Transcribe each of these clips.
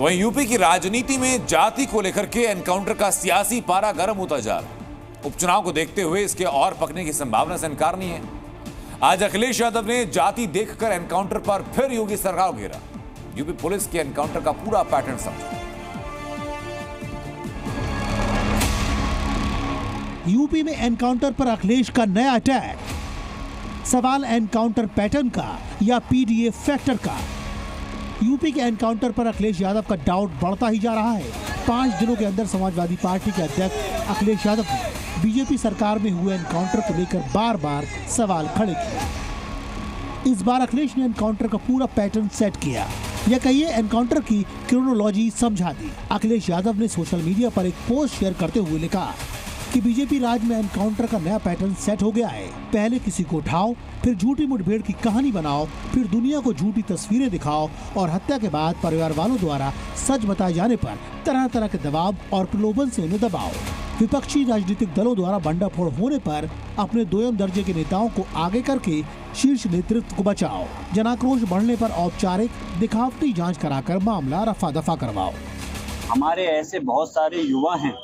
तो वहीं यूपी की राजनीति में जाति को लेकर के एनकाउंटर का सियासी पारा गर्म होता जा रहा है। उपचुनाव को देखते हुए इसके और पकने की संभावना से इनकार नहीं है। आज अखिलेश यादव ने जाति देखकर एनकाउंटर पर फिर योगी सरकार को घेरा। यूपी पुलिस के एनकाउंटर का पूरा पैटर्न समझा। यूपी में एनकाउंटर पर अखिलेश का नया अटैक। सवाल एनकाउंटर पैटर्न का या पीडीए फैक्टर का। यूपी के एनकाउंटर पर अखिलेश यादव का डाउट बढ़ता ही जा रहा है। 5 दिनों के अंदर समाजवादी पार्टी के अध्यक्ष अखिलेश यादव ने बीजेपी सरकार में हुए एनकाउंटर को लेकर बार बार सवाल खड़े किए। इस बार अखिलेश ने एनकाउंटर का पूरा पैटर्न सेट किया, या कहिए एनकाउंटर की क्रोनोलॉजी समझा दी। अखिलेश यादव ने सोशल मीडिया पर एक पोस्ट शेयर करते हुए लिखा कि बीजेपी राज में एनकाउंटर का नया पैटर्न सेट हो गया है। पहले किसी को उठाओ, फिर झूठी मुठभेड़ की कहानी बनाओ, फिर दुनिया को झूठी तस्वीरें दिखाओ और हत्या के बाद परिवार वालों द्वारा सच बताए जाने पर तरह तरह के दबाव और प्रलोभन से उन्हें दबाओ। विपक्षी राजनीतिक दलों द्वारा भंडाफोड़ होने पर अपने दोयम दर्जे के नेताओं को आगे करके शीर्ष नेतृत्व को बचाओ। जनाक्रोश बढ़ने पर औपचारिक दिखावटी जाँच कराकर मामला रफा दफा करवाओ। हमारे ऐसे बहुत सारे युवा हैं,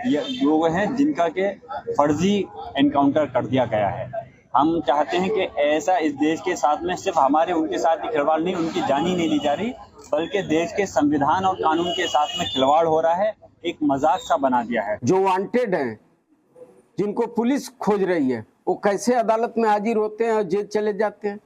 ये लोग हैं जिनका के फर्जी एनकाउंटर कर दिया गया है। हम चाहते हैं कि ऐसा इस देश के साथ में सिर्फ हमारे उनके साथ ही खिलवाड़ नहीं, उनकी जान ही नहीं ली जा रही, बल्कि देश के संविधान और कानून के साथ में खिलवाड़ हो रहा है। एक मजाक सा बना दिया है। जो वांटेड हैं, जिनको पुलिस खोज रही है, वो कैसे अदालत में हाजिर होते हैं और जेल चले जाते हैं?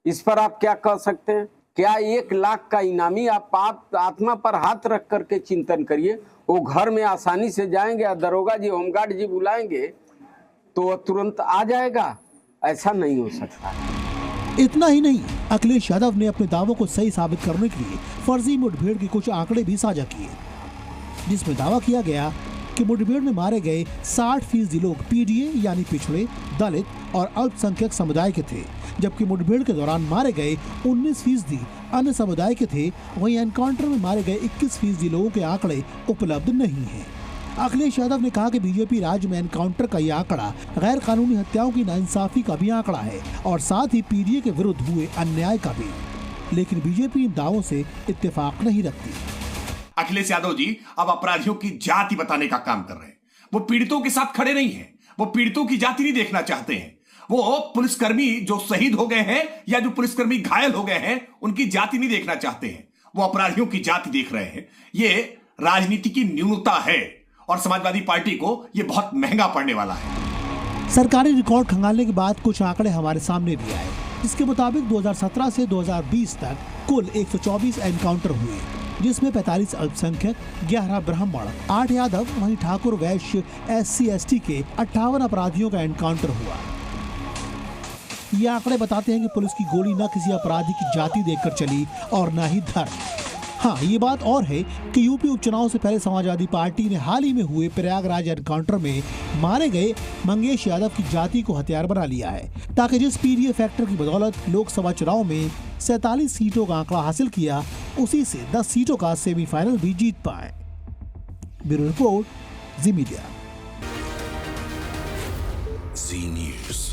इस पर आप क्या कह सकते हैं? क्या 1 लाख का इनामी आप आत्मा पर हाथ रख करके चिंतन करिए। वो घर में आसानी से जाएंगे और दरोगा जी, होमगार्ड जी बुलाएंगे तो वह तुरंत आ जाएगा? ऐसा नहीं हो सकता। इतना ही नहीं, अखिलेश यादव ने अपने दावों को सही साबित करने के लिए फर्जी मुठभेड़ के कुछ आंकड़े भी साझा किए, जिसमें दावा किया गया कि मुठभेड़ में मारे गए 60% लोग पीडीए यानी पिछड़े, दलित और अल्पसंख्यक समुदाय के थे, जबकि मुठभेड़ के दौरान मारे गए 19% अन्य समुदाय के थे। वहीं एनकाउंटर में मारे गए 21% लोगों के आंकड़े उपलब्ध नहीं हैं। अखिलेश यादव ने कहा कि बीजेपी राज्य में एनकाउंटर का यह आंकड़ा गैर कानूनी हत्याओं की नाइंसाफी का भी आंकड़ा है और साथ ही पीडीए के विरुद्ध हुए अन्याय का भी, लेकिन बीजेपी इन दावों से इत्तेफाक नहीं रखती। अखिलेश यादव जी अब अपराधियों की जाति बताने का काम कर रहे हैं। वो पीड़ितों के साथ खड़े नहीं हैं। वो पीड़ितों की जाति नहीं देखना चाहते हैं। वो पुलिसकर्मी जो शहीद हो गए हैं या जो पुलिसकर्मी घायल हो गए हैं, उनकी जाति नहीं देखना चाहते हैं। वो अपराधियों की जाति देख रहे हैं। ये राजनीति की न्यूनता है और समाजवादी पार्टी को ये बहुत महंगा पड़ने वाला है। सरकारी रिकॉर्ड खंगालने के बाद कुछ आंकड़े हमारे सामने भी आए, जिसके मुताबिक 2017 से 2020 तक कुल 124 एनकाउंटर हुए, जिसमें 45 अल्पसंख्यक, 11 ब्राह्मण, 8 यादव, वहीं ठाकुर, वैश्य, SC/ST के 58 अपराधियों का एनकाउंटर हुआ। ये आंकड़े बताते हैं कि पुलिस की गोली न किसी अपराधी की जाति देखकर चली और न ही धर्म। हाँ, ये बात और है कि यूपी उपचुनाव से पहले समाजवादी पार्टी ने हाल ही में हुए प्रयागराज एनकाउंटर में मारे गए मंगेश यादव की जाति को हथियार बना लिया है, ताकि जिस पीडीए फैक्टर की बदौलत लोकसभा चुनाव में 47 सीटों का आंकड़ा हासिल किया, उसी से 10 सीटों का सेमीफाइनल भी जीत पाए। ब्यूरो रिपोर्ट, जी मीडिया। जी न्यूज़।